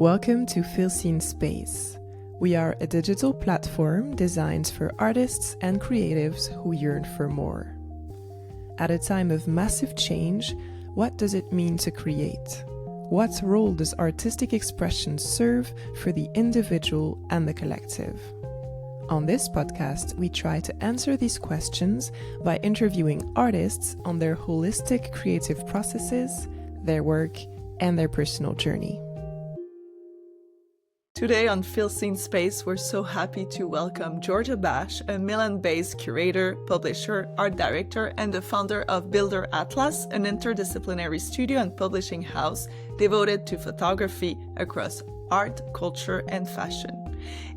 Welcome to Feel Seen Space. We are a digital platform designed for artists and creatives who yearn for more. At a time of massive change, what does it mean to create? What role does artistic expression serve for the individual and the collective? On this podcast, we try to answer these questions by interviewing artists on their holistic creative processes, their work, and their personal journey. Today on Feel Seen Space, we're so happy to welcome Giorgia Basch, a Milan-based curator, publisher, art director, and the founder of BilderAtlas, an interdisciplinary studio and publishing house devoted to photography across art, culture, and fashion.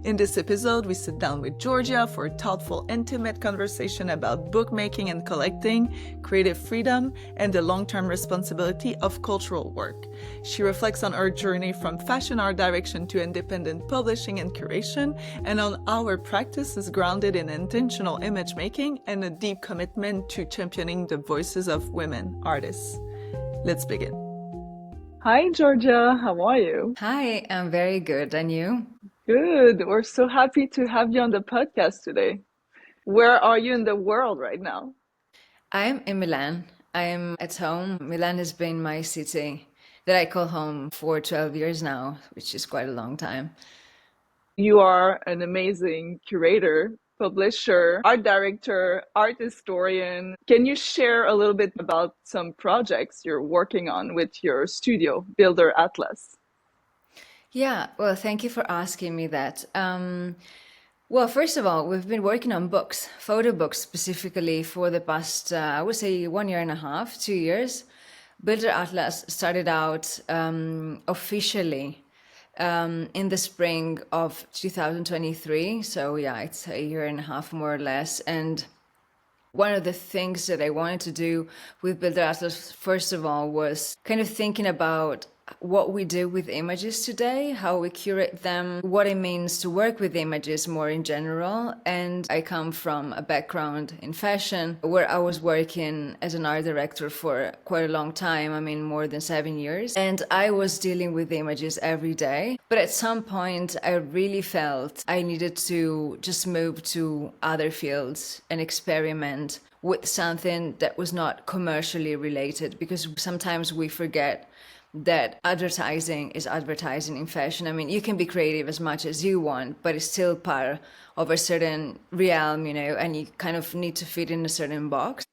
In this episode, we sit down with Giorgia for a thoughtful, intimate conversation about bookmaking and collecting, creative freedom, and the long-term responsibility of cultural work. She reflects on her journey from fashion art direction to independent publishing and curation, and on how her practice is grounded in intentional image making and a deep commitment to championing the voices of women artists. Let's begin. Hi, Giorgia. How are you? Hi, I'm very good. And you? Good. We're so happy to have you on the podcast today. Where are you in the world right now? I'm in Milan. I'm at home. Milan has been my city that I call home for 12 years now, which is quite a long time. You are an amazing curator, publisher, art director, art historian. Can you share a little bit about some projects you're working on with your studio, BilderAtlas? Yeah, well, thank you for asking me that. Well, first of all, we've been working on books, photo books specifically for the past, I would say 1 year and a half, 2 years. BilderAtlas started out officially in the spring of 2023. So yeah, it's a year and a half more or less. And one of the things that I wanted to do with BilderAtlas, first of all, was kind of thinking about what we do with images today, how we curate them, what it means to work with images more in general. And I come from a background in fashion where I was working as an art director for quite a long time, more than 7 years. And I was dealing with images every day. But at some point, I really felt I needed to just move to other fields and experiment with something that was not commercially related, because sometimes we forget that advertising is advertising in fashion. You can be creative as much as you want, but it's still part of a certain realm, and you kind of need to fit in a certain box.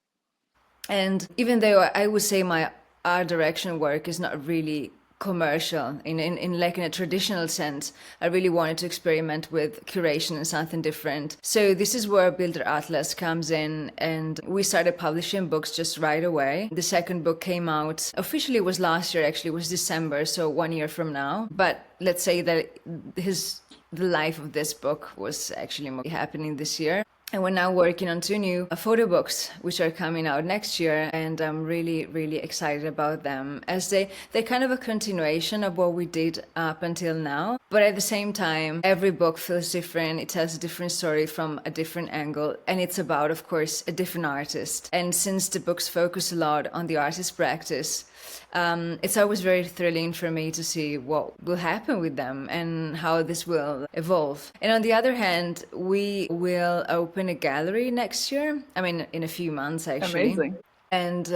And even though I would say my art direction work is not really commercial in like in a traditional sense, I really wanted to experiment with curation and something different. So this is where BilderAtlas comes in, and we started publishing books just right away. The second book came out officially was last year, actually it was December, so 1 year from now. But let's say that the life of this book was actually happening this year. And we're now working on 2 new photo books, which are coming out next year. And I'm really, really excited about them, as they're kind of a continuation of what we did up until now. But at the same time, every book feels different. It tells a different story from a different angle. And it's about, of course, a different artist. And since the books focus a lot on the artist's practice, it's always very thrilling for me to see what will happen with them and how this will evolve. And on the other hand, we will open a gallery next year. In a few months, actually. Amazing. And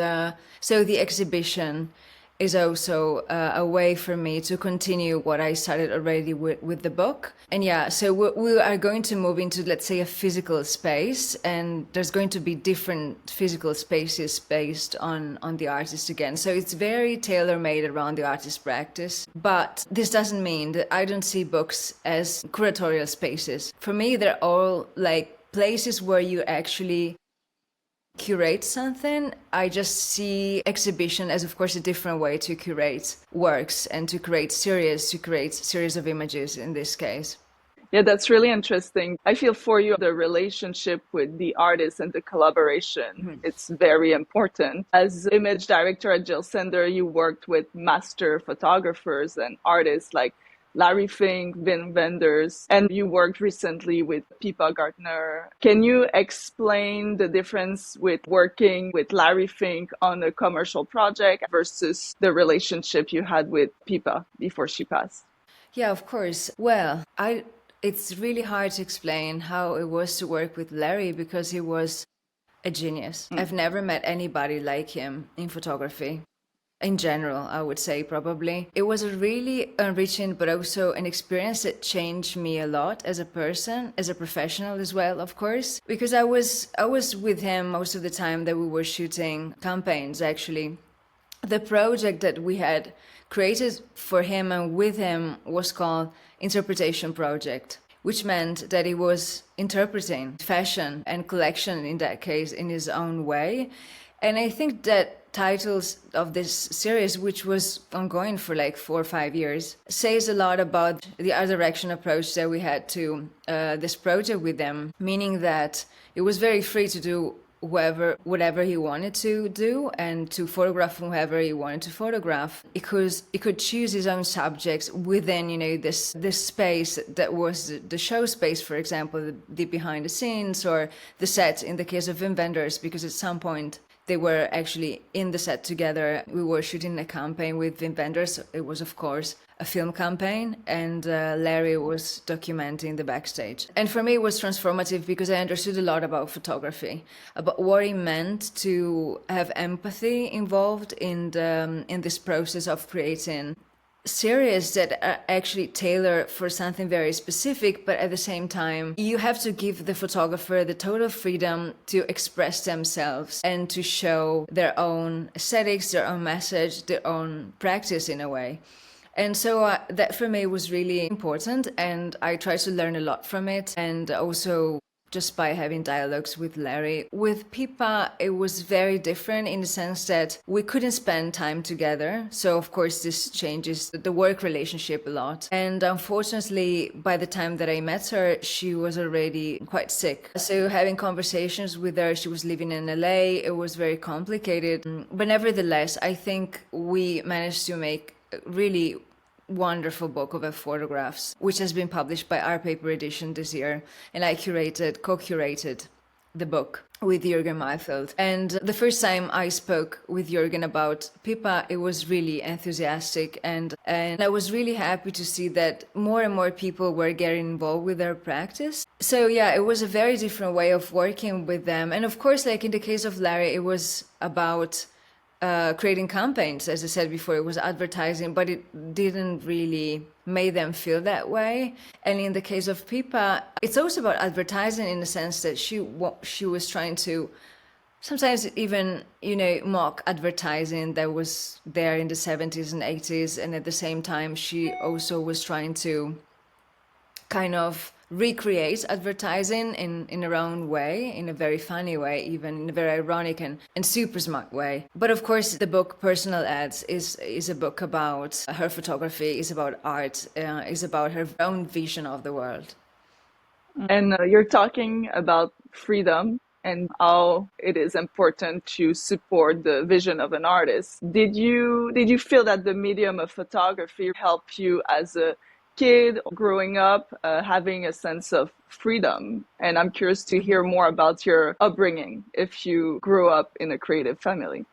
so the exhibition is also a way for me to continue what I started already with the book. And yeah, so we are going to move into, let's say, a physical space, and there's going to be different physical spaces based on the artist again. So it's very tailor-made around the artist's practice. But this doesn't mean that I don't see books as curatorial spaces. For me, they're all like places where you actually curate something. I just see exhibition as, of course, a different way to curate works and to create series of images in this case. Yeah, that's really interesting. I feel for you, the relationship with the artist and the collaboration, It's very important. As image director at Jill Sander, you worked with master photographers and artists like Larry Fink, Wim Wenders, and you worked recently with Pippa, Garner. Can you explain the difference with working with Larry Fink on a commercial project versus the relationship you had with Pippa before she passed? Yeah, of course. Well, it's really hard to explain how it was to work with Larry because he was a genius. I've never met anybody like him in photography. In general, I would say probably. It was a really enriching, but also an experience that changed me a lot as a person, as a professional as well, of course. Because I was with him most of the time that we were shooting campaigns, actually. The project that we had created for him and with him was called Interpretation Project, which meant that he was interpreting fashion and collection in that case in his own way. And I think that titles of this series, which was ongoing for like 4 or 5 years, says a lot about the art direction approach that we had to this project with them, meaning that it was very free to do whatever he wanted to do and to photograph whoever he wanted to photograph, because he could choose his own subjects within, you know, this space that was the show space, for example, the behind the scenes, or the set in the case of Inventors, because at some point they were actually in the set together. We were shooting a campaign with Wim Wenders. It was, of course, a film campaign, and Larry was documenting the backstage. And for me, it was transformative because I understood a lot about photography, about what it meant to have empathy involved in this process of creating series that are actually tailored for something very specific, but at the same time you have to give the photographer the total freedom to express themselves and to show their own aesthetics, their own message, their own practice in a way. And so that for me was really important, and I tried to learn a lot from it, and also just by having dialogues with Larry. With Pippa, it was very different in the sense that we couldn't spend time together. So of course this changes the work relationship a lot. And unfortunately, by the time that I met her, she was already quite sick. So having conversations with her, she was living in LA, it was very complicated. But nevertheless, I think we managed to make really wonderful book of her photographs, which has been published by Our Paper Edition this year, and I co-curated the book with Jürgen Mayfeld. And the first time I spoke with Jürgen about Pippa, it was really enthusiastic, and I was really happy to see that more and more people were getting involved with their practice. So yeah, it was a very different way of working with them. And of course, like in the case of Larry, it was about creating campaigns. As I said before, it was advertising, but it didn't really make them feel that way. And in the case of Pippa, it's also about advertising in the sense that she was trying to sometimes even, you know, mock advertising that was there in the 70s and 80s. And at the same time, she also was trying to kind of recreate advertising in her own way, in a very funny way, even in a very ironic and super smart way. But of course, the book Personal Ads is a book about her photography, is about art, is about her own vision of the world. And you're talking about freedom and how it is important to support the vision of an artist. Did you feel that the medium of photography helped you as a kid growing up, having a sense of freedom? And I'm curious to hear more about your upbringing if you grew up in a creative family.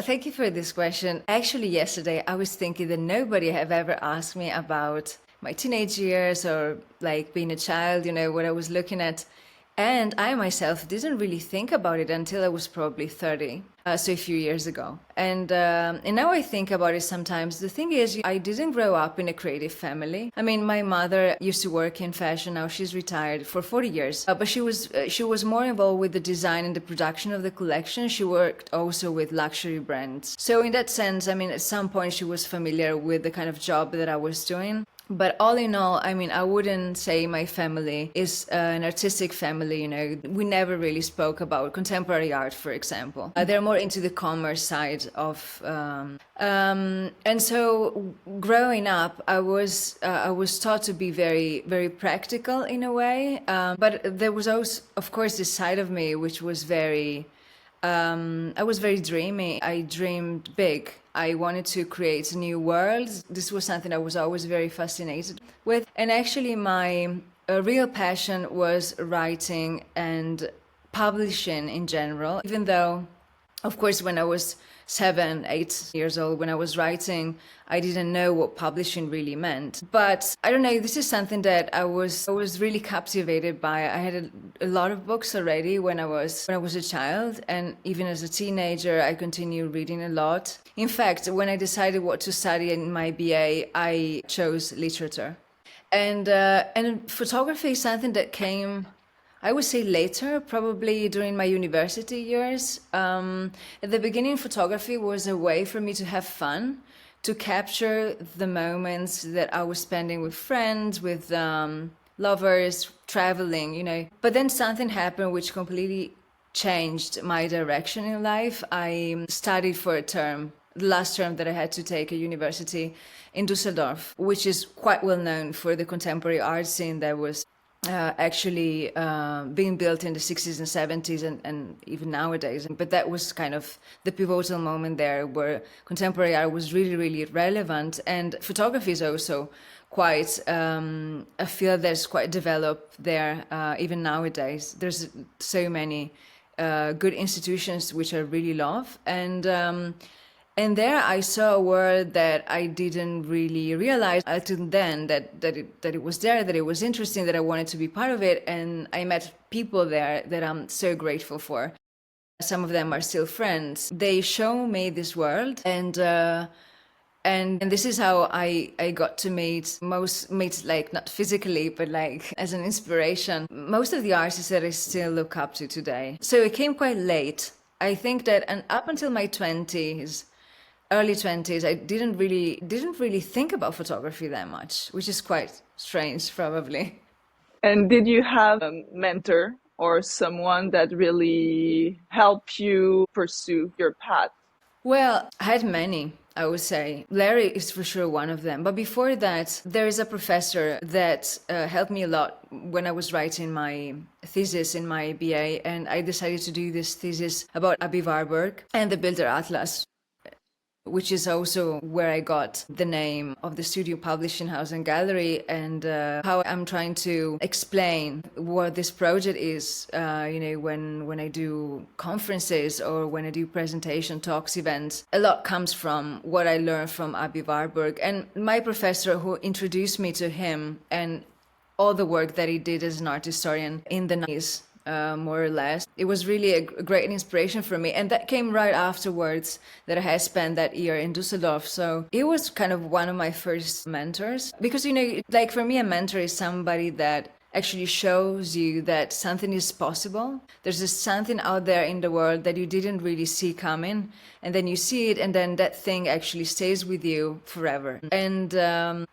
Thank you for this question. Actually, yesterday I was thinking that nobody have ever asked me about my teenage years or like being a child, you know, what I was looking at. And I myself didn't really think about it until I was probably 30, so a few years ago. And now I think about it sometimes. The thing is, I didn't grow up in a creative family. I mean, my mother used to work in fashion. Now she's retired for 40 years. But she was more involved with the design and the production of the collection. She worked also with luxury brands. So in that sense, I mean, at some point she was familiar with the kind of job that I was doing. But all in all, I mean, I wouldn't say my family is an artistic family, you know. We never really spoke about contemporary art, for example. They're more into the commerce side of... and so growing up, I was taught to be very, very practical in a way. But there was also, of course, this side of me which was very... I was very dreamy. I dreamed big. I wanted to create new worlds. This was something I was always very fascinated with. And actually my real passion was writing and publishing in general, even though Of course, when I was 7, 8 years old, when I was writing, I didn't know what publishing really meant. But I don't know, this is something that I was really captivated by. I had a lot of books already when I was a child, and even as a teenager, I continued reading a lot. In fact, when I decided what to study in my BA, I chose literature. And photography is something that came, I would say, later, probably during my university years. At the beginning, photography was a way for me to have fun, to capture the moments that I was spending with friends, with lovers, traveling, But then something happened which completely changed my direction in life. I studied for a term, the last term that I had to take at university in Düsseldorf, which is quite well known for the contemporary art scene that was actually being built in the 60s and 70s and even nowadays. But that was kind of the pivotal moment there where contemporary art was really, really relevant. And photography is also quite a field that's quite developed there even nowadays. There's so many good institutions which I really love. And there I saw a world that I didn't really realize until then that it was there, that it was interesting, that I wanted to be part of it. And I met people there that I'm so grateful for. Some of them are still friends. They show me this world, and this is how I got to meet like not physically, but like as an inspiration, most of the artists that I still look up to today. So it came quite late. I think that, and up until my early 20s, I didn't really think about photography that much, which is quite strange, probably. And did you have a mentor or someone that really helped you pursue your path? Well, I had many, I would say. Larry is for sure one of them. But before that, there is a professor that helped me a lot when I was writing my thesis in my BA. And I decided to do this thesis about Abi Warburg and the BilderAtlas, which is also where I got the name of the studio publishing house and gallery, and how I'm trying to explain what this project is, when I do conferences or when I do presentation talks, events. A lot comes from what I learned from Abi Warburg, and my professor who introduced me to him and all the work that he did as an art historian in the 90s. More or less. It was really a great inspiration for me. And that came right afterwards that I had spent that year in Düsseldorf. So it was kind of one of my first mentors. Because, like for me, a mentor is somebody that actually shows you that something is possible. There's just something out there in the world that you didn't really see coming. And then you see it, and then that thing actually stays with you forever. And and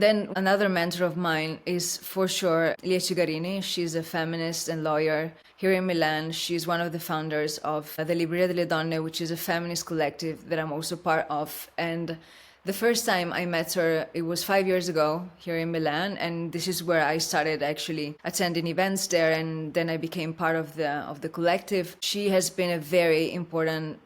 then another mentor of mine is for sure Licia Garini. She's a feminist and lawyer here in Milan. She's one of the founders of the Libreria delle Donne, which is a feminist collective that I'm also part of. And the first time I met her, it was 5 years ago here in Milan, and this is where I started actually attending events there, and then I became part of the collective. She has been a very important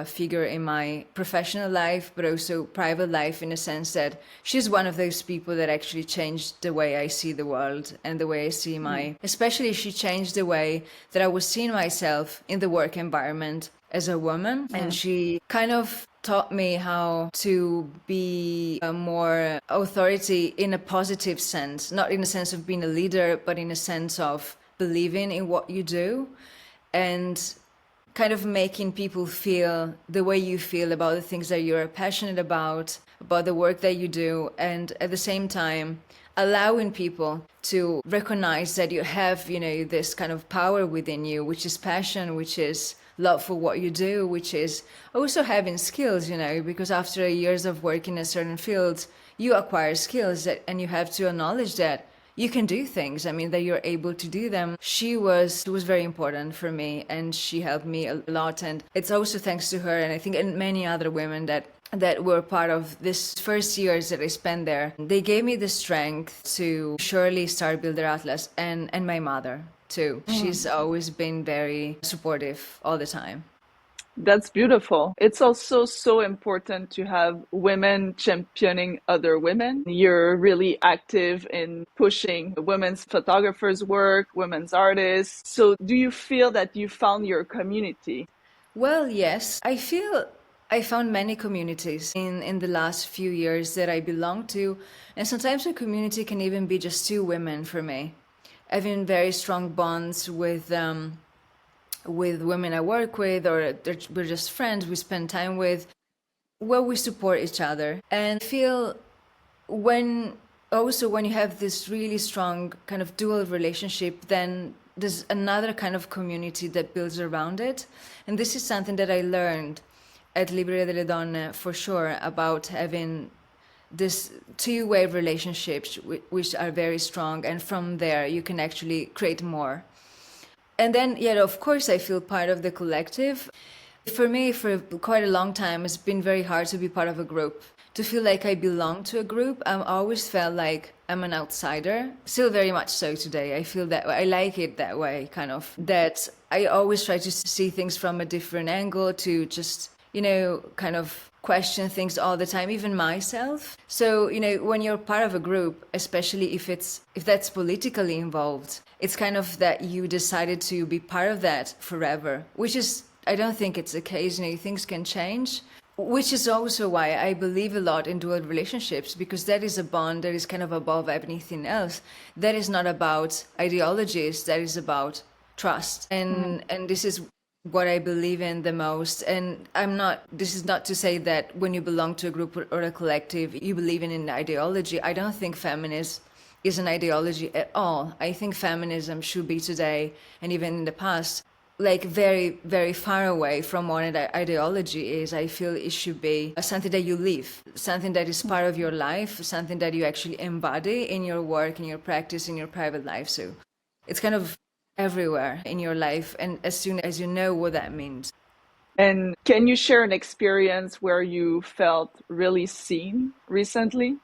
figure in my professional life, but also private life, in a sense that she's one of those people that actually changed the way I see the world and the way I see especially she changed the way that I was seeing myself in the work environment as a woman. And she kind of taught me how to be a more authority in a positive sense, not in a sense of being a leader, but in a sense of believing in what you do and kind of making people feel the way you feel about the things that you're passionate about the work that you do, and at the same time allowing people to recognize that you have, this kind of power within you, which is passion, which is love for what you do, which is also having skills, because after years of working in a certain field, you acquire skills and you have to acknowledge that you can do things. I mean, that you're able to do them. She was very important for me, and she helped me a lot. And it's also thanks to her, and I think and many other women that were part of this first years that I spent there. They gave me the strength to surely start BilderAtlas, and my mother too. She's always been very supportive all the time. That's beautiful. It's also so important to have women championing other women. You're really active in pushing women's photographers' work, women's artists. So do you feel that you found your community? Well, yes. I feel I found many communities in the last few years that I belong to. And sometimes a community can even be just two women for me. Having very strong bonds with women I work with, or we're just friends we spend time with, where we support each other. And I feel when also when you have this really strong kind of dual relationship, then there's another kind of community that builds around it. And this is something that I learned at Libreria delle Donne for sure, about having this two-way relationships which are very strong, and from there you can actually create more. And then, yeah, of course, I feel part of the collective. For me, for quite a long time, it's been very hard to be part of a group, to feel like I belong to a group. I always felt like I'm an outsider, still very much so today. I feel that I like it that way, kind of, that I always try to see things from a different angle, to just, kind of question things all the time, even myself. So, when you're part of a group, especially if that's politically involved, it's kind of that you decided to be part of that forever, which is, I don't think it's the case. Things can change, which is also why I believe a lot in dual relationships, because that is a bond that is kind of above anything else. That is not about ideologies, that is about trust. And this is what I believe in the most. And this is not to say that when you belong to a group or a collective, you believe in an ideology. I don't think feminism is an ideology at all. I think feminism should be today, and even in the past, like very, very far away from what an ideology is. I feel it should be something that you live, something that is part of your life, something that you actually embody in your work, in your practice, in your private life. So it's kind of everywhere in your life, and as soon as you know what that means. And can you share an experience where you felt really seen recently?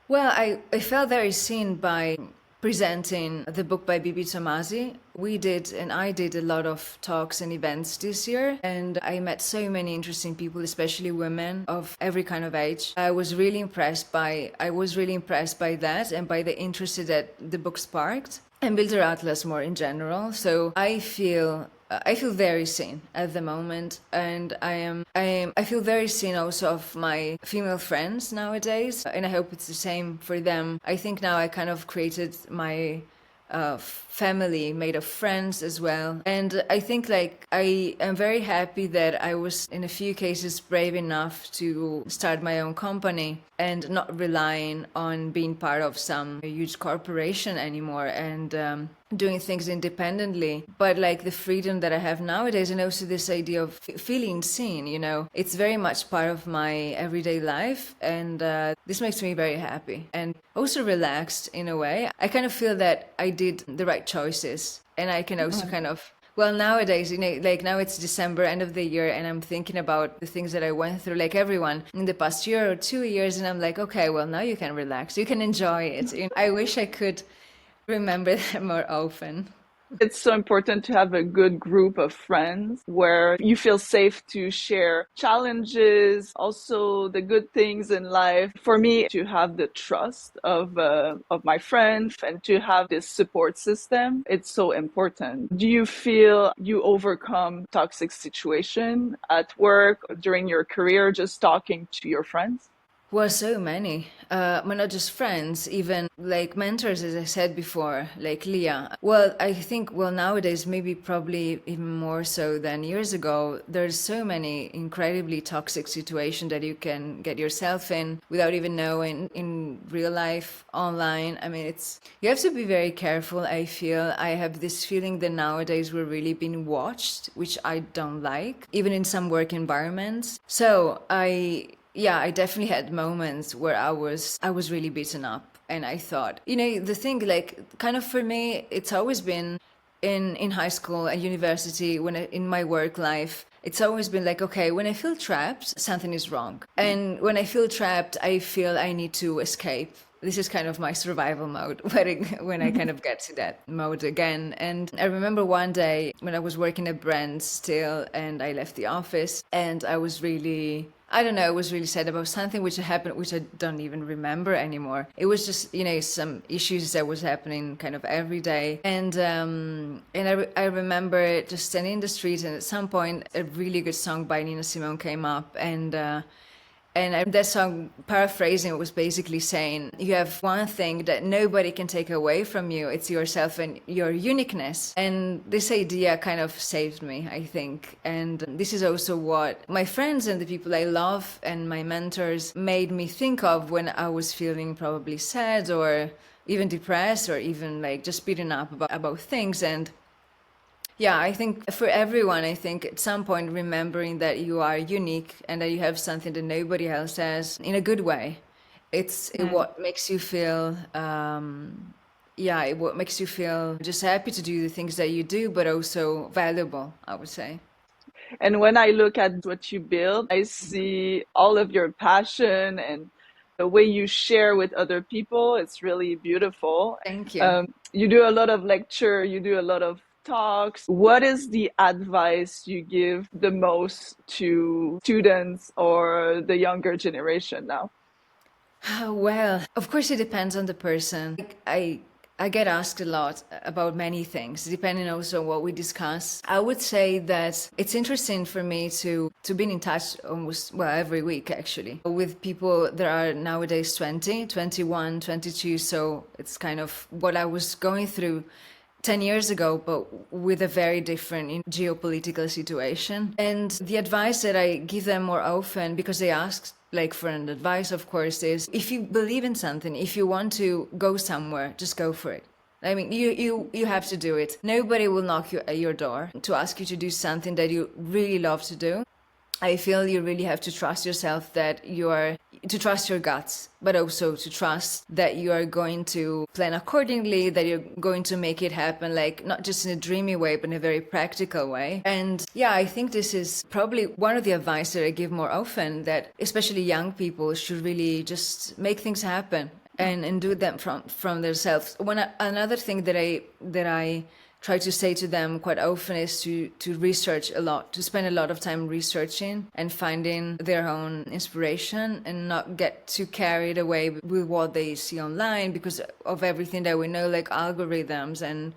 Well, I felt very seen by presenting the book by Bibi Tomasi. I did a lot of talks and events this year, and I met so many interesting people, especially women of every kind of age. I was really impressed by that, and by the interest that the book sparked, and BilderAtlas more in general. So I feel very seen at the moment, and I feel very seen also of my female friends nowadays, and I hope it's the same for them. I think now I kind of created my family made of friends as well, and I think like I am very happy that I was in a few cases brave enough to start my own company and not relying on being part of some huge corporation anymore, and doing things independently, but like the freedom that I have nowadays, and also this idea of feeling seen, it's very much part of my everyday life, and this makes me very happy and also relaxed in a way. I kind of feel that I did the right choices, and I can also kind of, well, nowadays, like now it's December, end of the year, and I'm thinking about the things that I went through, like everyone, in the past year or 2 years, and I'm like, okay, well, now you can relax, you can enjoy it. I wish I could remember that more often. It's so important to have a good group of friends where you feel safe to share challenges, also the good things in life. For me, to have the trust of my friends and to have this support system, it's so important. Do you feel you overcome toxic situation at work or during your career just talking to your friends? Well, so many. But not just friends, even like mentors, as I said before, like Leah. Well, I think, nowadays, maybe probably even more so than years ago, there's so many incredibly toxic situations that you can get yourself in without even knowing, in real life, online. I mean, you have to be very careful, I feel. I have this feeling that nowadays we're really being watched, which I don't like, even in some work environments. So I definitely had moments where I was really beaten up, and I thought, the thing, like, kind of for me, it's always been in high school and university, in my work life, it's always been like, okay, when I feel trapped, something is wrong, and when I feel trapped, I feel I need to escape. This is kind of my survival mode when I kind of get to that mode again. And I remember one day when I was working at Brand still, and I left the office, and I was really I don't know, it was really sad about something which happened, which I don't even remember anymore. It was just, some issues that was happening kind of every day. And I remember just standing in the street, and at some point a really good song by Nina Simone came up, and that song, paraphrasing, was basically saying, you have one thing that nobody can take away from you. It's yourself and your uniqueness. And this idea kind of saved me, I think. And this is also what my friends and the people I love and my mentors made me think of when I was feeling probably sad or even depressed or even like just beaten up about things. And yeah, I think for everyone, I think at some point remembering that you are unique and that you have something that nobody else has in a good way. It's what makes you feel, what makes you feel just happy to do the things that you do, but also valuable, I would say. And when I look at what you build, I see all of your passion and the way you share with other people. It's really beautiful. Thank you. You do a lot of lecture, you do a lot of talks. What is the advice you give the most to students or the younger generation now? Well, of course, it depends on the person. I get asked a lot about many things, depending also on what we discuss. I would say that it's interesting for me to be in touch almost, well, every week actually, with people that are nowadays 20, 21, 22. So it's kind of what I was going through 10 years ago, but with a very different geopolitical situation. And the advice that I give them more often, because they ask like for an advice, of course, is if you believe in something, if you want to go somewhere, just go for it. I mean, you have to do it. Nobody will knock you at your door to ask you to do something that you really love to do. I feel you really have to trust yourself, to trust your guts, but also to trust that you are going to plan accordingly, that you're going to make it happen, like not just in a dreamy way, but in a very practical way. And yeah, I think this is probably one of the advice that I give more often, that especially young people should really just make things happen and do them from themselves. Another thing that I try to say to them quite often is to research a lot, to spend a lot of time researching and finding their own inspiration and not get too carried away with what they see online because of everything that we know, like algorithms and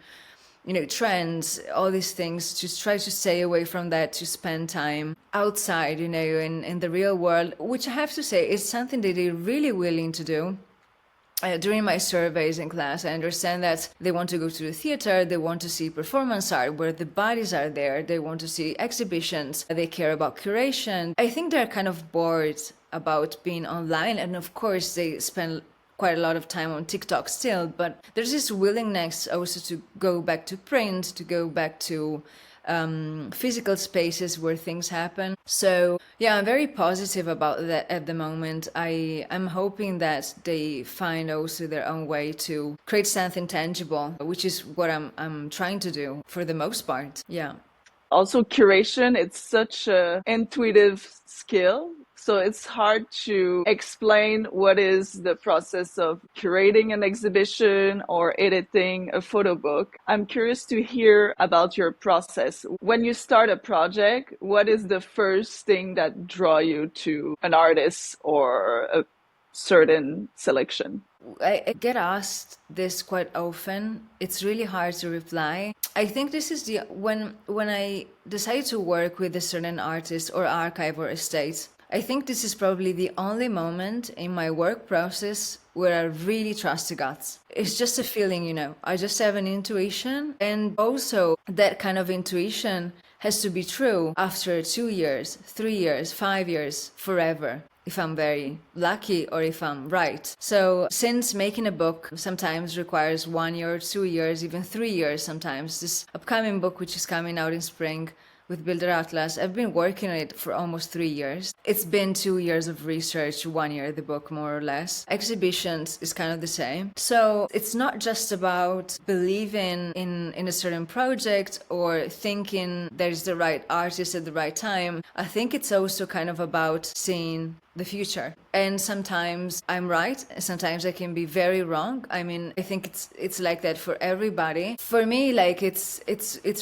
trends, all these things. Just try to stay away from that, to spend time outside, in the real world, which I have to say is something that they're really willing to do. During my surveys in class, I understand that they want to go to the theater, they want to see performance art where the bodies are there, they want to see exhibitions, they care about curation. I think they're kind of bored about being online, and of course they spend quite a lot of time on TikTok still, but there's this willingness also to go back to print, to go back to physical spaces where things happen. So yeah, I'm very positive about that at the moment. I'm hoping that they find also their own way to create something tangible, which is what I'm trying to do for the most part. Yeah. Also, curation, it's such an intuitive skill. So it's hard to explain what is the process of curating an exhibition or editing a photo book. I'm curious to hear about your process. When you start a project, what is the first thing that draw you to an artist or a certain selection? I get asked this quite often. It's really hard to reply. I think this is when I decide to work with a certain artist or archive or estate, I think this is probably the only moment in my work process where I really trust the guts. It's just a feeling, I just have an intuition, and also that kind of intuition has to be true after 2 years, 3 years, 5 years, forever, if I'm very lucky or if I'm right. So since making a book sometimes requires 1 year, 2 years, even 3 years sometimes, this upcoming book, which is coming out in spring, with BilderAtlas, I've been working on it for almost 3 years. It's been 2 years of research, 1 year the book, more or less. Exhibitions is kind of the same. So it's not just about believing in a certain project or thinking there's the right artist at the right time. I think it's also kind of about seeing the future. And sometimes I'm right, sometimes I can be very wrong. I mean, I think it's like that for everybody. For me, like it's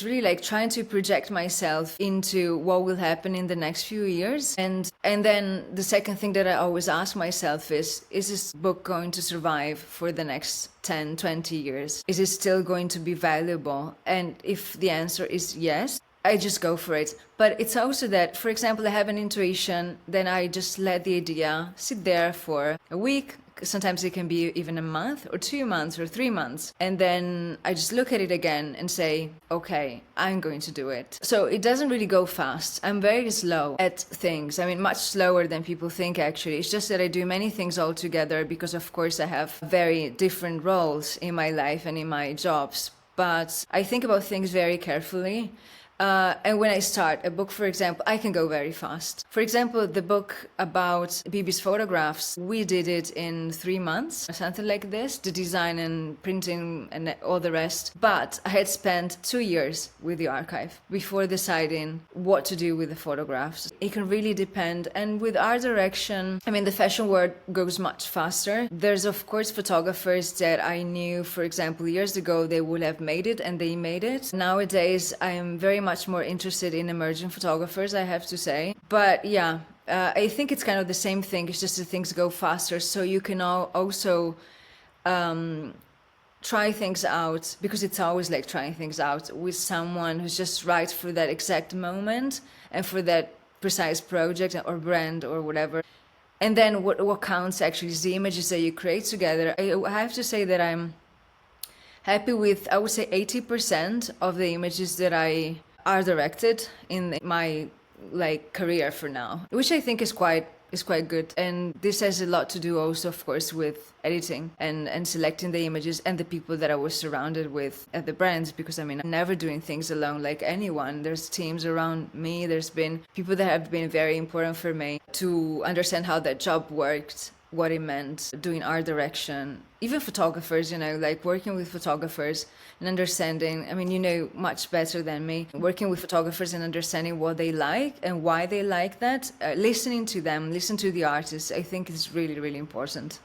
really like trying to project myself into what will happen in the next few years. And then the second thing that I always ask myself is this book going to survive for the next 10, 20 years? Is it still going to be valuable? And if the answer is yes, I just go for it. But it's also that, for example, I have an intuition, then I just let the idea sit there for a week. Sometimes it can be even a month or 2 months or 3 months. And then I just look at it again and say, okay, I'm going to do it. So it doesn't really go fast. I'm very slow at things. I mean, much slower than people think, actually. It's just that I do many things all together because, of course, I have very different roles in my life and in my jobs. But I think about things very carefully. And when I start a book, for example, I can go very fast. For example, the book about Bibi's photographs, we did it in 3 months or something like this, the design and printing and all the rest. But I had spent 2 years with the archive before deciding what to do with the photographs. It can really depend. And with art direction, I mean, the fashion world goes much faster. There's, of course, photographers that I knew, for example, years ago, they would have made it and they made it. Nowadays, I am very much more interested in emerging photographers, I have to say. But yeah, I think it's kind of the same thing. It's just that things go faster, so you can also try things out, because it's always like trying things out with someone who's just right for that exact moment and for that precise project or brand or whatever. And then what counts actually is the images that you create together. I have to say that I'm happy with, I would say, 80% of the images that I are directed in my career for now, which I think is quite good. And this has a lot to do also, of course, with editing and selecting the images and the people that I was surrounded with at the brands, because I mean, I'm never doing things alone like anyone. There's teams around me. There's been people that have been very important for me to understand how that job worked, what it meant, doing art direction, even photographers, like working with photographers and understanding, I mean, much better than me, working with photographers and understanding what they like and why they like that, listening to them, listen to the artists, I think is really, really important.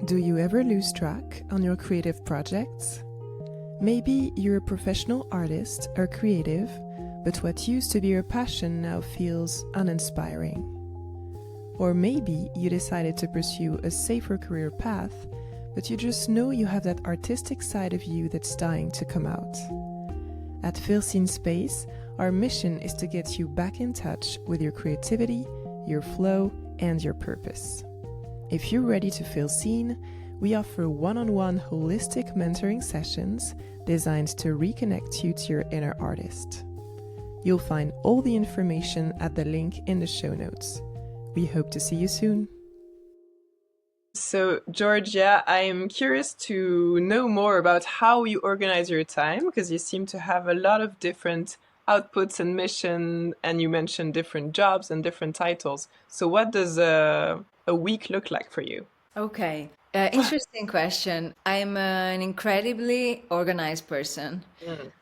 Do you ever lose track on your creative projects? Maybe you're a professional artist or creative, but what used to be your passion now feels uninspiring. Or maybe you decided to pursue a safer career path, but you just know you have that artistic side of you that's dying to come out. At Feel Seen Space, our mission is to get you back in touch with your creativity, your flow, and your purpose. If you're ready to feel seen, we offer one-on-one holistic mentoring sessions designed to reconnect you to your inner artist. You'll find all the information at the link in the show notes. We hope to see you soon. So, Giorgia, I'm curious to know more about how you organize your time, because you seem to have a lot of different outputs and mission, and you mentioned different jobs and different titles. So what does a week look like for you? Okay. Interesting question. I'm an incredibly organized person.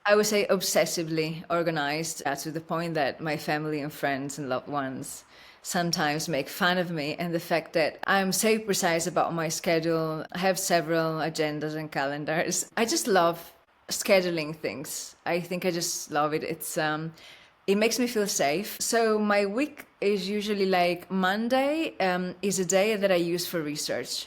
I would say obsessively organized, to the point that my family and friends and loved ones sometimes make fun of me and the fact that I'm so precise about my schedule. I have several agendas and calendars. I just love scheduling things. I think I just love it. It makes me feel safe. So my week is usually like Monday is a day that I use for research,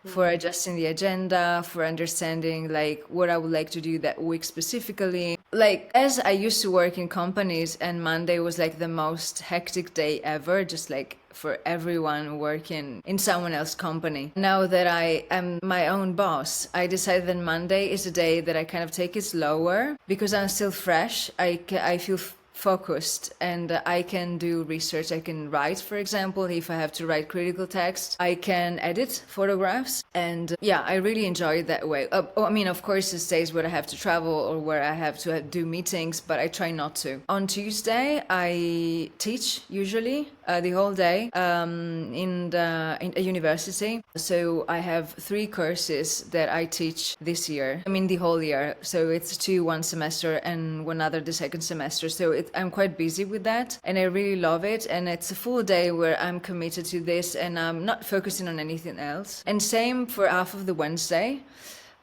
for adjusting the agenda, for understanding like what I would like to do that week specifically. Like, as I used to work in companies, and Monday was like the most hectic day ever, just like for everyone working in someone else's company. Now that I am my own boss, I decided that Monday is a day that I kind of take it slower, because I'm still fresh. I feel focused and I can do research. I can write, for example, if I have to write critical text. I can edit photographs, and yeah, I really enjoy it that way. I mean, of course, there's days where I have to travel or where I have to do meetings, but I try not to. On Tuesday, I teach usually the whole day in a university. So I have 3 courses that I teach this year. I mean, the whole year. So it's 2 one semester and 1 other the second semester. So I'm quite busy with that, and I really love it. And it's a full day where I'm committed to this, and I'm not focusing on anything else. And same for half of the Wednesday.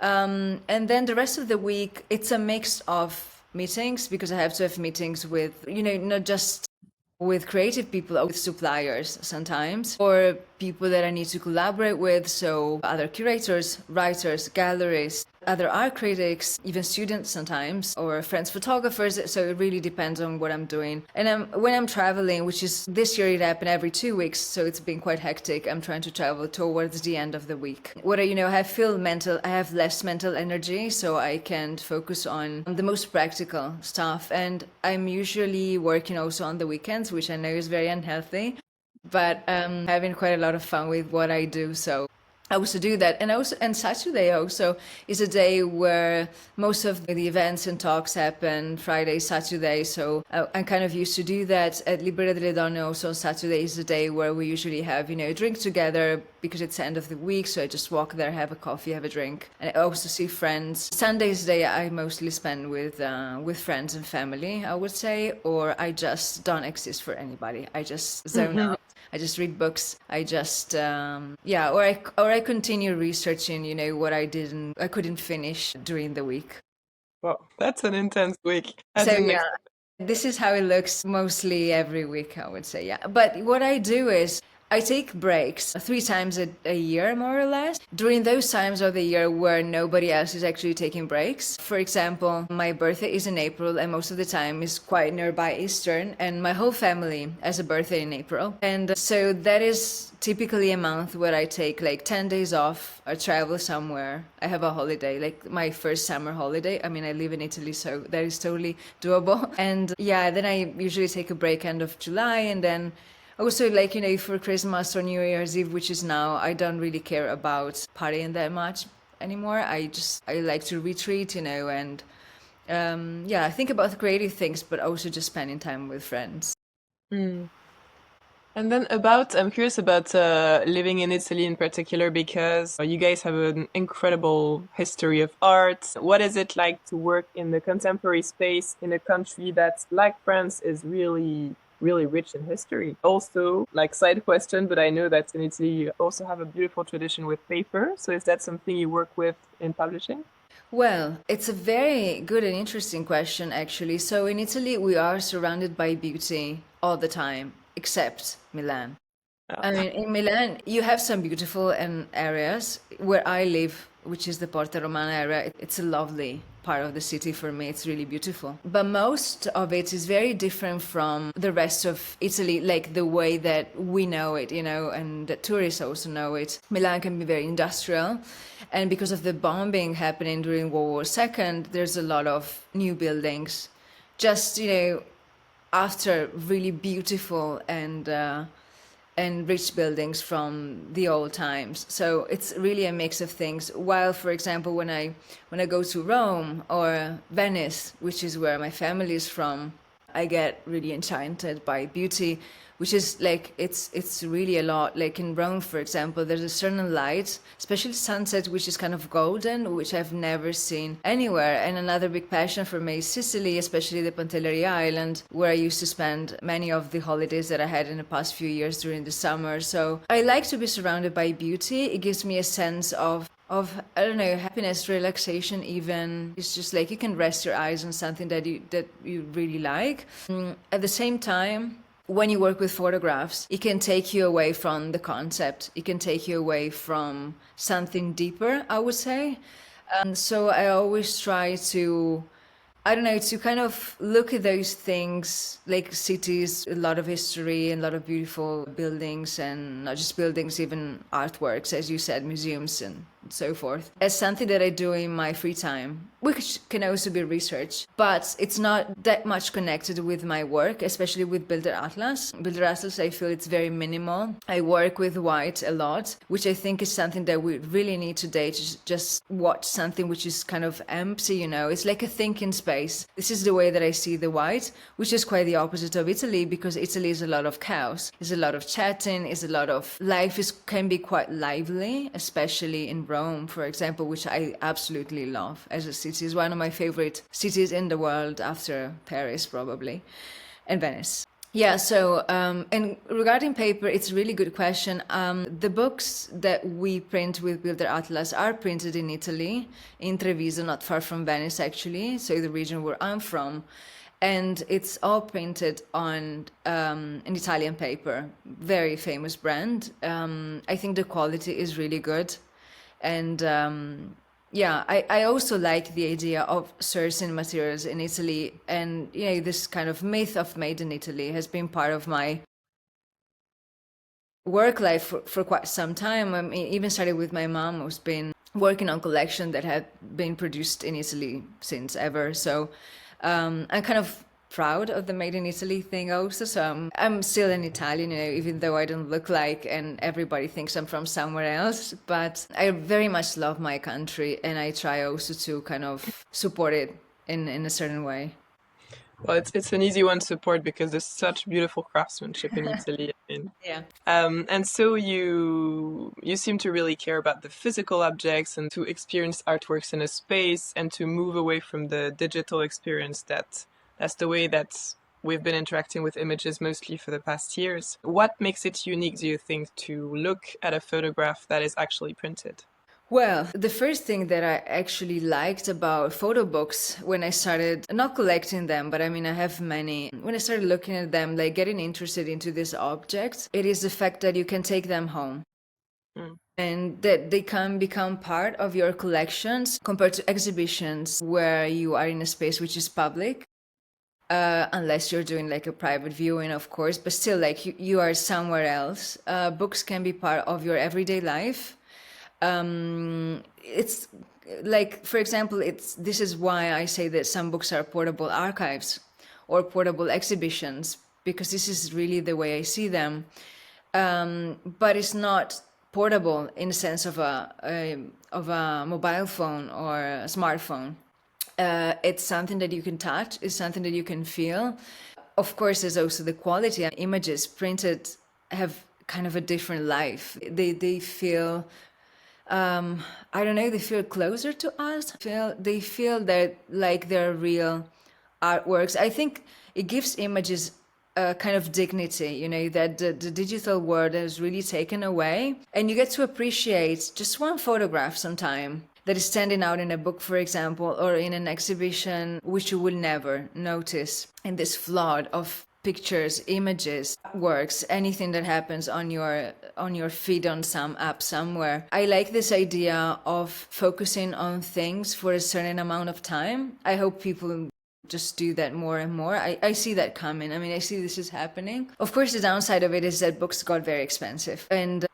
And then the rest of the week, it's a mix of meetings, because I have to have meetings with, not just with creative people, or with suppliers sometimes, or people that I need to collaborate with. So other curators, writers, galleries, other art critics, even students sometimes, or friends photographers. So it really depends on what I'm doing. And when I'm traveling, which is this year, it happened every 2 weeks, so it's been quite hectic. I'm trying to travel towards the end of the week. I have less mental energy, so I can focus on the most practical stuff. And I'm usually working also on the weekends, which I know is very unhealthy, but having quite a lot of fun with what I do. So I also do that. And Saturday also is a day where most of the events and talks happen, Friday, Saturday. So I'm kind of used to do that. At Libera delle Donne also, Saturday is the day where we usually have, a drink together, because it's the end of the week. So I just walk there, have a coffee, have a drink. And I also see friends. Sunday's day I mostly spend with friends and family, I would say, or I just don't exist for anybody. I just zone out. I just read books. I just, or I continue researching, what I couldn't finish during the week. Well, that's an intense week. This is how it looks mostly every week, I would say. Yeah. But what I do is I take breaks 3 times a year, more or less, during those times of the year where nobody else is actually taking breaks. For example, my birthday is in April, and most of the time is quite nearby Easter, and my whole family has a birthday in April. And so that is typically a month where I take like 10 days off or travel somewhere. I have a holiday, like my first summer holiday. I mean, I live in Italy, so that is totally doable. And then I usually take a break end of July, and then also, for Christmas or New Year's Eve, which is now, I don't really care about partying that much anymore. I like to retreat, and I think about creative things, but also just spending time with friends. Mm. And then I'm curious about living in Italy in particular, because you guys have an incredible history of art. What is it like to work in the contemporary space in a country that, like France, is really rich in history? Also, side question, but I know that in Italy you also have a beautiful tradition with paper. So is that something you work with in publishing? Well, it's a very good and interesting question, actually. So in Italy, we are surrounded by beauty all the time, except Milan. I mean, in Milan, you have some beautiful areas. Where I live, which is the Porta Romana area, it's a lovely part of the city for me. It's really beautiful. But most of it is very different from the rest of Italy, like the way that we know it, and that tourists also know it. Milan can be very industrial. And because of the bombing happening during World War II, there's a lot of new buildings. Just, after really beautiful and rich buildings from the old times. So it's really a mix of things. While, for example, when I go to Rome or Venice, which is where my family is from, I get really enchanted by beauty, which is it's really a lot. Like in Rome, for example, there's a certain light, especially sunset, which is kind of golden, which I've never seen anywhere. And another big passion for me is Sicily, especially the Pantelleria Island, where I used to spend many of the holidays that I had in the past few years during the summer. So I like to be surrounded by beauty. It gives me a sense of I don't know, happiness, relaxation even. It's just like you can rest your eyes on something that you really like. At the same time, when you work with photographs, it can take you away from the concept. It can take you away from something deeper, I would say. So I always try to, to kind of look at those things, like cities, a lot of history and a lot of beautiful buildings, and not just buildings, even artworks, as you said, museums and so forth, as something that I do in my free time, which can also be research, but it's not that much connected with my work, especially with BilderAtlas. BilderAtlas, I feel it's very minimal. I work with white a lot, which I think is something that we really need today, to just watch something which is kind of empty, It's like a thinking space. This is the way that I see the white, which is quite the opposite of Italy, because Italy is a lot of chaos. It's a lot of chatting, it's a lot of life can be quite lively, especially in Rome. Rome, for example, which I absolutely love as a city. It's one of my favorite cities in the world after Paris, probably, and Venice. Yeah, so, and regarding paper, it's a really good question. The books that we print with BilderAtlas are printed in Italy, in Treviso, not far from Venice, actually, so the region where I'm from. And it's all printed on an Italian paper, very famous brand. I think the quality is really good. And yeah, I also like the idea of sourcing materials in Italy. And, you know, this kind of myth of made in Italy has been part of my work life for quite some time. I mean, even started with my mom, who's been working on collection that had been produced in Italy since ever. So I'm kind of proud of the made in Italy thing also. So I'm still an Italian, you know, even though I don't look like, and everybody thinks I'm from somewhere else. But I very much love my country, and I try also to kind of support it in a certain way. Well, it's an easy one to support because there's such beautiful craftsmanship in Italy. Yeah. And so you seem to really care about the physical objects and to experience artworks in a space and to move away from the digital experience that's the way that we've been interacting with images mostly for the past years. What makes it unique, do you think, to look at a photograph that is actually printed? Well, the first thing that I actually liked about photo books when I started not collecting them, but I mean, I have many. When I started looking at them, like getting interested into these objects, it is the fact that you can take them home. And that they can become part of your collections compared to exhibitions where you are in a space which is public. Unless you're doing like a private viewing, of course, but still, like you are somewhere else. Books can be part of your everyday life. It's like, for example, this is why I say that some books are portable archives or portable exhibitions, because this is really the way I see them. But it's not portable in the sense of a mobile phone or a smartphone. It's something that you can touch, it's something that you can feel. Of course, there's also the quality. Images printed have kind of a different life. They feel, I don't know, they feel closer to us. They feel that like they're real artworks. I think it gives images a kind of dignity, you know, that the digital world has really taken away. And you get to appreciate just one photograph sometime that is standing out in a book, for example, or in an exhibition, which you will never notice in this flood of pictures, images, works, anything that happens on your feed on some app somewhere. I like this idea of focusing on things for a certain amount of time. I hope people just do that more and more. I see that coming. I mean, I see this is happening. Of course, the downside of it is that books got very expensive. And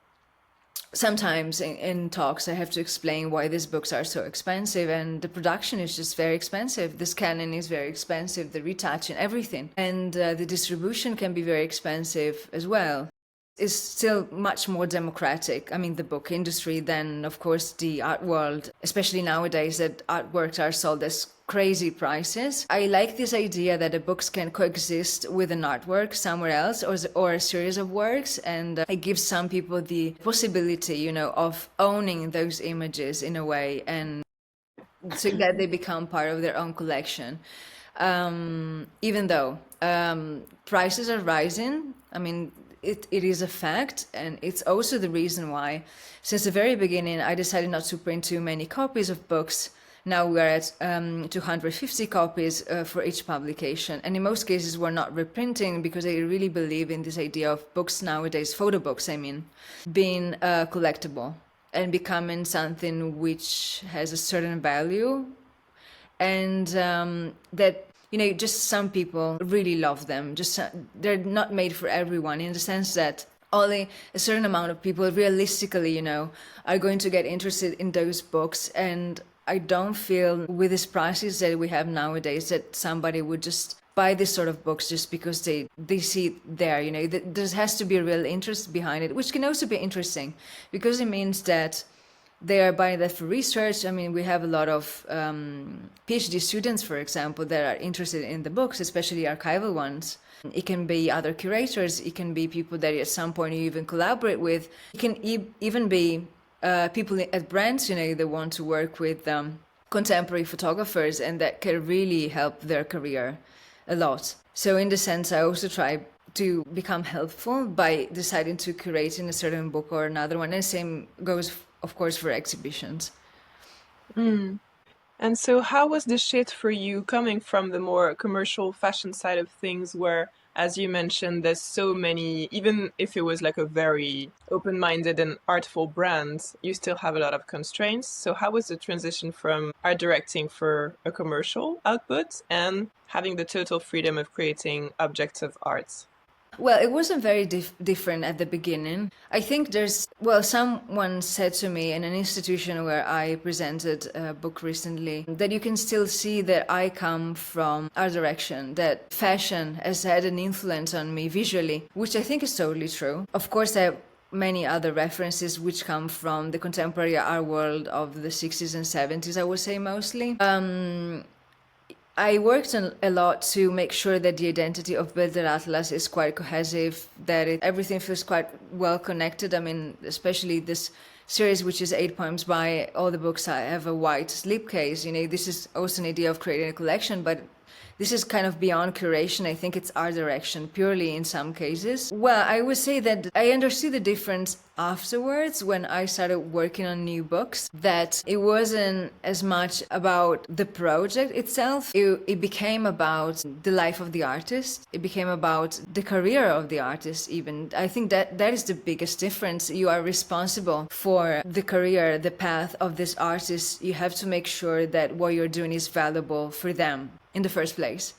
sometimes in talks I have to explain why these books are so expensive, and the production is just very expensive. The scanning is very expensive, the retouching, everything. And the distribution can be very expensive as well. It's still much more democratic, I mean, the book industry, than, of course, the art world, especially nowadays that artworks are sold as crazy prices. I like this idea that the books can coexist with an artwork somewhere else, or a series of works, and it gives some people the possibility, you know, of owning those images in a way, and so that they become part of their own collection. Even though prices are rising, I mean, it is a fact, and it's also the reason why, since the very beginning, I decided not to print too many copies of books. Now we are at 250 copies for each publication. And in most cases, we're not reprinting, because I really believe in this idea of books nowadays, photo books, I mean, being collectible and becoming something which has a certain value. And that, you know, just some people really love them. Just they're not made for everyone, in the sense that only a certain amount of people realistically, you know, are going to get interested in those books. And I don't feel with these prices that we have nowadays that somebody would just buy this sort of books just because they see it there, you know. There has to be a real interest behind it, which can also be interesting, because it means that they are buying that for research. I mean, we have a lot of PhD students, for example, that are interested in the books, especially archival ones. It can be other curators, it can be people that at some point you even collaborate with. It can even be people at brands, they want to work with contemporary photographers, and that can really help their career a lot. So in the sense, I also try to become helpful by deciding to curate in a certain book or another one. And same goes, of course, for exhibitions. And so how was the shift for you coming from the more commercial fashion side of things where, as you mentioned, there's so many, even if it was like a very open-minded and artful brand, you still have a lot of constraints. So how was the transition from art directing for a commercial output and having the total freedom of creating objects of art? Well, it wasn't very different at the beginning. I think someone said to me in an institution where I presented a book recently that you can still see that I come from art direction, that fashion has had an influence on me visually, which I think is totally true. Of course, I have many other references which come from the contemporary art world of the 60s and 70s, I would say mostly. I worked a lot to make sure that the identity of BilderAtlas is quite cohesive, that everything feels quite well connected. I mean, especially this series, which is 8 poems by all the books, I have a white slipcase. This is also an idea of creating a collection, but this is kind of beyond curation. I think it's art direction purely in some cases. Well, I would say that I understood the difference afterwards when I started working on new books, that it wasn't as much about the project itself. It became about the life of the artist. It became about the career of the artist even. I think that is the biggest difference. You are responsible for the career, the path of this artist. You have to make sure that what you're doing is valuable for them in the first place,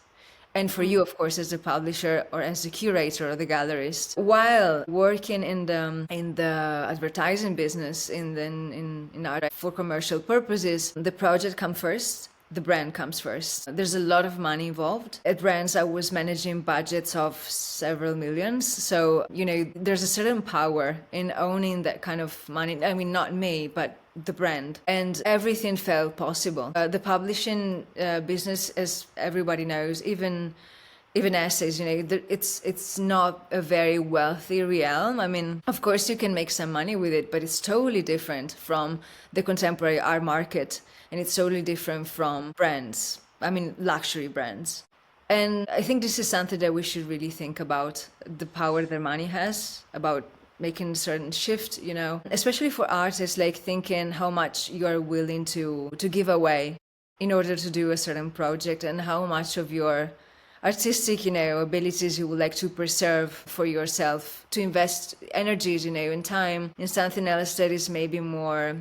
and for you, of course, as a publisher or as a curator or the gallerist. While working in the advertising business, in art for commercial purposes, the project comes first, the brand comes first. There's a lot of money involved. At brands, I was managing budgets of several millions, so there's a certain power in owning that kind of money. I mean, not me, but the brand, and everything felt possible. The publishing business, as everybody knows, even essays, it's not a very wealthy realm. I mean, of course you can make some money with it, but it's totally different from the contemporary art market, and it's totally different from brands. I mean, luxury brands. And I think this is something that we should really think about, the power that money has, about making a certain shift, especially for artists, like thinking how much you're willing to give away in order to do a certain project, and how much of your artistic, abilities you would like to preserve for yourself, to invest energies, and time in something else that is maybe more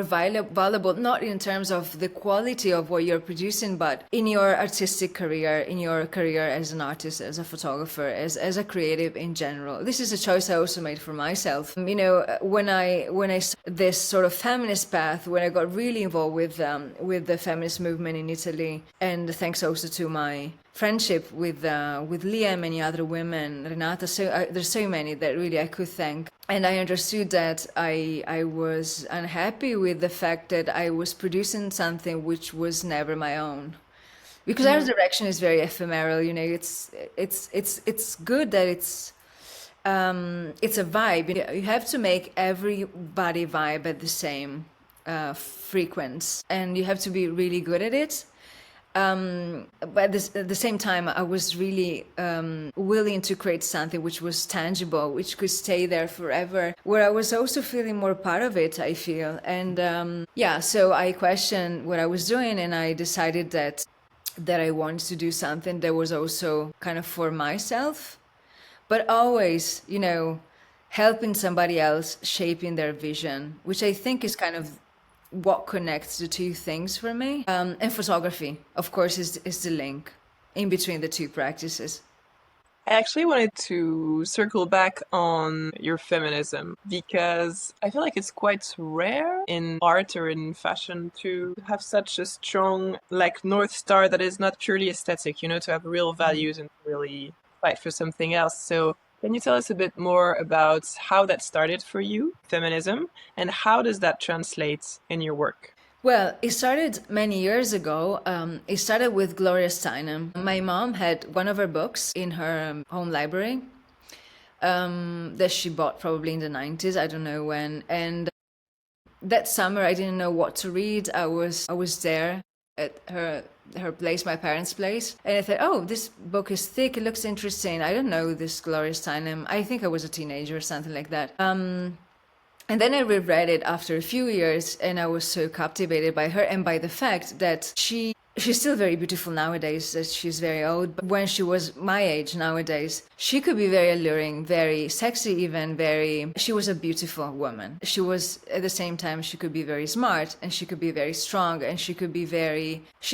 valuable, not in terms of the quality of what you're producing, but in your artistic career, in your career as an artist, as a photographer, as a creative in general. This is a choice I also made for myself. When I this sort of feminist path, when I got really involved with the feminist movement in Italy, and thanks also to my friendship with Leah and many other women, Renata, there's so many that really I could thank. And I understood that I was unhappy with the fact that I was producing something which was never my own. Because art direction is very ephemeral, it's good that it's a vibe. You have to make everybody vibe at the same frequency, and you have to be really good at it. But at the same time, I was really willing to create something which was tangible, which could stay there forever, where I was also feeling more part of it, I feel. And so I questioned what I was doing, and I decided that I wanted to do something that was also kind of for myself, but always, helping somebody else shaping their vision, which I think is kind of what connects the two things for me. And photography, of course, is the link in between the two practices. I actually wanted to circle back on your feminism, because I feel like it's quite rare in art or in fashion to have such a strong North Star that is not purely aesthetic, to have real values and really fight for something else. So can you tell us a bit more about how that started for you, feminism, and how does that translate in your work? Well, it started many years ago. It started with Gloria Steinem. My mom had one of her books in her home library that she bought probably in the 90s, I don't know when. And that summer I didn't know what to read. I was there at her place, my parents' place, and I thought, oh, this book is thick, it looks interesting. I don't know this Gloria Steinem. I think I was a teenager or something like that. And then I reread it after a few years, and I was so captivated by her and by the fact that she's still very beautiful nowadays, that she's very old. But when she was my age nowadays, she could be very alluring, very sexy even, she was a beautiful woman. She was, at the same time, she could be very smart, and she could be very strong, and she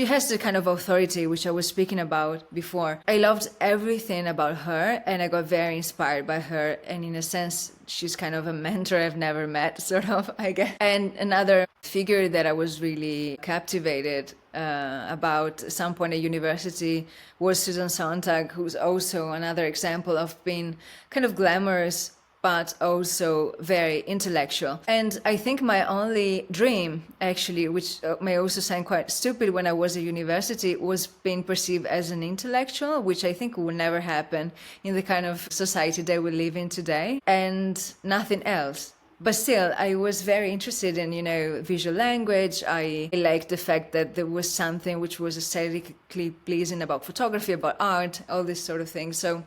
has the kind of authority which I was speaking about before. I loved everything about her, and I got very inspired by her, and in a sense, she's kind of a mentor I've never met, sort of, I guess. And another figure that I was really captivated about at some point at university was Susan Sontag, who's also another example of being kind of glamorous but also very intellectual. And I think my only dream, actually, which may also sound quite stupid when I was at university, was being perceived as an intellectual, which I think will never happen in the kind of society that we live in today, and nothing else. But still, I was very interested in, visual language. I liked the fact that there was something which was aesthetically pleasing about photography, about art, all this sort of thing. So,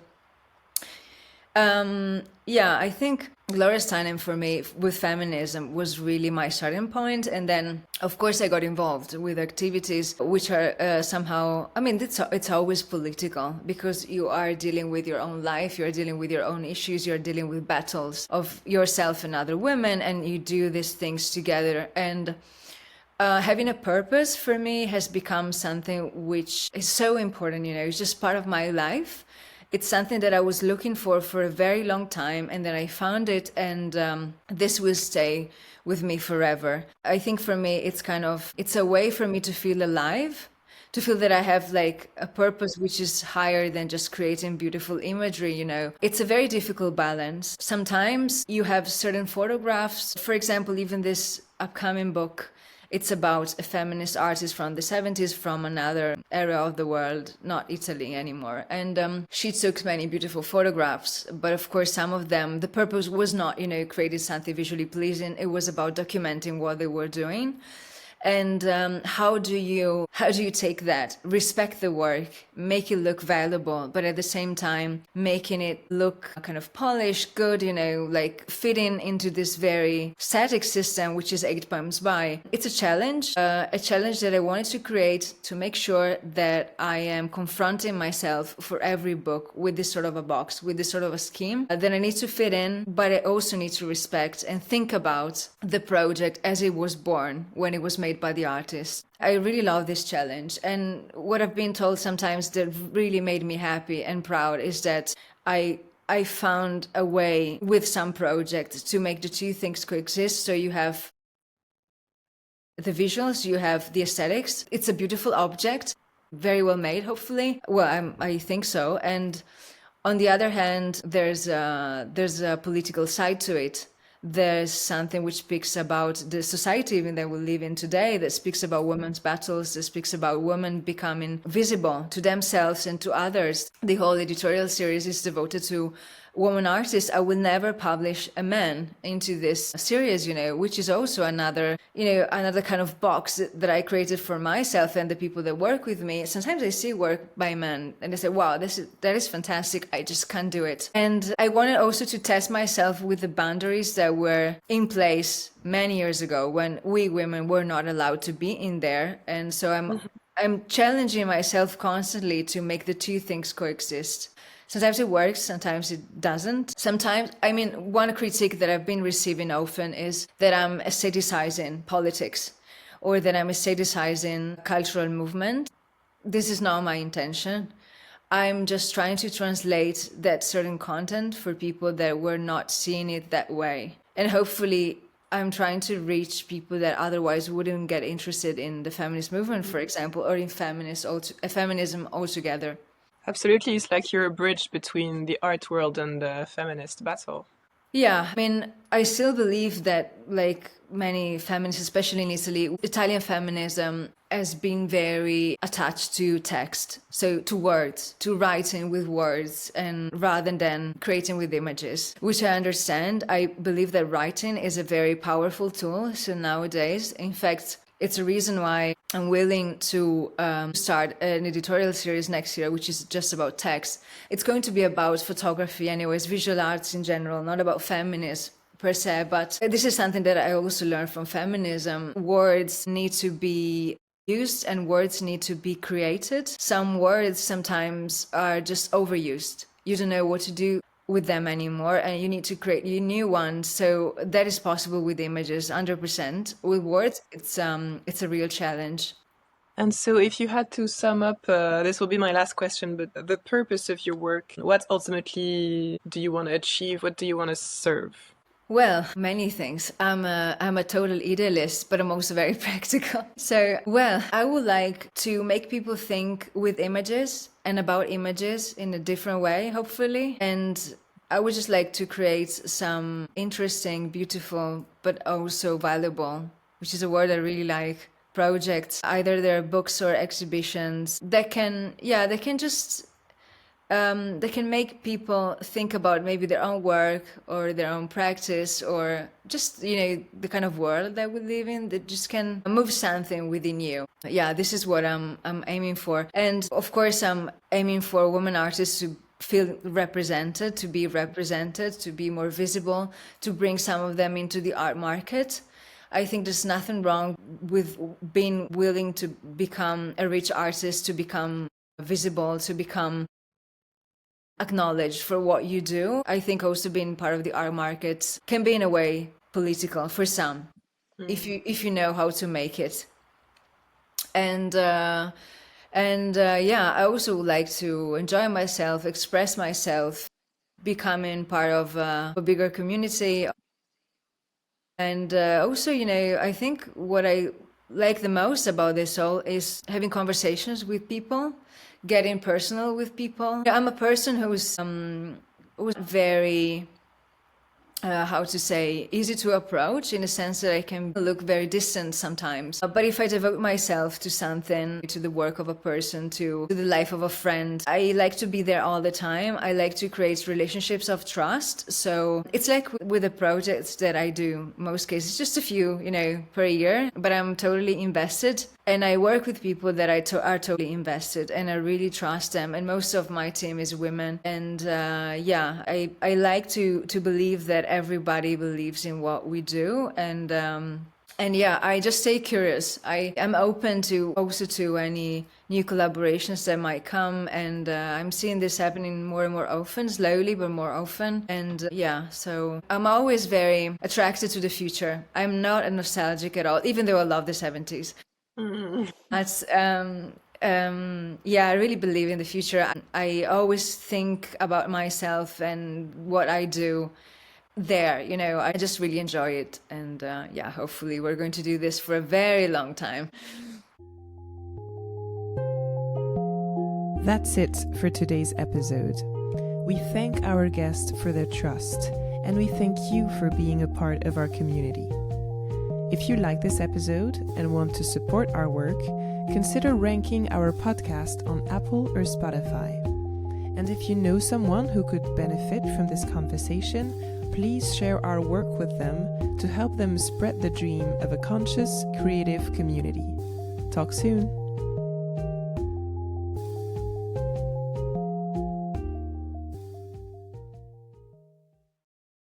I think Gloria Steinem for me with feminism was really my starting point. And then, of course, I got involved with activities which are somehow, it's always political, because you are dealing with your own life, you're dealing with your own issues, you're dealing with battles of yourself and other women, and you do these things together. And having a purpose for me has become something which is so important, it's just part of my life. It's something that I was looking for a very long time, and then I found it, and this will stay with me forever. I think for me, it's a way for me to feel alive, to feel that I have like a purpose which is higher than just creating beautiful imagery, It's a very difficult balance. Sometimes you have certain photographs, for example, even this upcoming book, it's about a feminist artist from the 70s, from another area of the world, not Italy anymore. And she took many beautiful photographs, but of course some of them, the purpose was not, creating something visually pleasing. It was about documenting what they were doing. And how do you take that, respect the work, make it look valuable, but at the same time making it look kind of polished, good, like fitting into this very static system, which is 8 poems by. It's a challenge that I wanted to create to make sure that I am confronting myself for every book with this sort of a box, with this sort of a scheme that I need to fit in, but I also need to respect and think about the project as it was born, when it was made by the artist. I really love this challenge, and what I've been told sometimes that really made me happy and proud is that I found a way with some projects to make the two things coexist. So you have the visuals, you have the aesthetics. It's a beautiful object, very well made, hopefully. Well, I think so. And on the other hand, there's a political side to it. There's something which speaks about the society even that we live in today, that speaks about women's battles, that speaks about women becoming visible to themselves and to others. The whole editorial series is devoted to woman artists. I will never publish a man into this series, which is also another kind of box that I created for myself and the people that work with me. Sometimes I see work by men and I say, wow, that is fantastic. I just can't do it. And I wanted also to test myself with the boundaries that were in place many years ago when we women were not allowed to be in there. And so I'm challenging myself constantly to make the two things coexist. Sometimes it works, sometimes it doesn't. Sometimes, one critique that I've been receiving often is that I'm aestheticizing politics or that I'm aestheticizing cultural movement. This is not my intention. I'm just trying to translate that certain content for people that were not seeing it that way. And hopefully I'm trying to reach people that otherwise wouldn't get interested in the feminist movement, for example, or in feminism altogether. Absolutely. It's like you're a bridge between the art world and the feminist battle. Yeah, I mean, I still believe that, like many feminists, especially in Italy, Italian feminism has been very attached to text, so to words, to writing with words, and rather than creating with images, which I understand. I believe that writing is a very powerful tool. So nowadays, in fact, it's a reason why I'm willing to start an editorial series next year, which is just about text. It's going to be about photography anyways, visual arts in general, not about feminism per se, but this is something that I also learned from feminism. Words need to be used and words need to be created. Some words sometimes are just overused. You don't know what to do with them anymore, and you need to create new ones. So that is possible with images, 100%. With words, it's a real challenge. And so if you had to sum up, this will be my last question, but the purpose of your work, what ultimately do you want to achieve? What do you want to serve? Well, many things. I'm a total idealist, but I'm also very practical. So, well, I would like to make people think with images and about images in a different way, hopefully. And I would just like to create some interesting, beautiful, but also valuable, which is a word I really like, projects. Either they're books or exhibitions that can just they can make people think about maybe their own work or their own practice, or just, the kind of world that we live in, that just can move something within you. Yeah, this is what I'm aiming for. And of course, I'm aiming for women artists to feel represented, to be more visible, to bring some of them into the art market. I think there's nothing wrong with being willing to become a rich artist, to become visible, to become acknowledged for what you do. I think also being part of the art market can be in a way political for some, if you know how to make it. And I also like to enjoy myself, express myself, becoming part of a bigger community. And also, I think what I like the most about this all is having conversations with people, getting personal with people. I'm a person who's very easy to approach, in a sense that I can look very distant sometimes. But if I devote myself to something, to the work of a person, to the life of a friend, I like to be there all the time. I like to create relationships of trust. So it's like with the projects that I do, most cases, just a few, per year, but I'm totally invested. And I work with people that are totally invested, and I really trust them. And most of my team is women. And I like to believe that everybody believes in what we do. And I just stay curious. I am open to any new collaborations that might come. And I'm seeing this happening more and more often, slowly, but more often. And so I'm always very attracted to the future. I'm not a nostalgic at all, even though I love the 70s. That's I really believe in the future. I always think about myself and what I do there. I just really enjoy it. And hopefully we're going to do this for a very long time. That's it for today's episode. We thank our guests for their trust, and we thank you for being a part of our community. If you like this episode and want to support our work, consider ranking our podcast on Apple or Spotify. And if you know someone who could benefit from this conversation, please share our work with them to help them spread the dream of a conscious, creative community. Talk soon.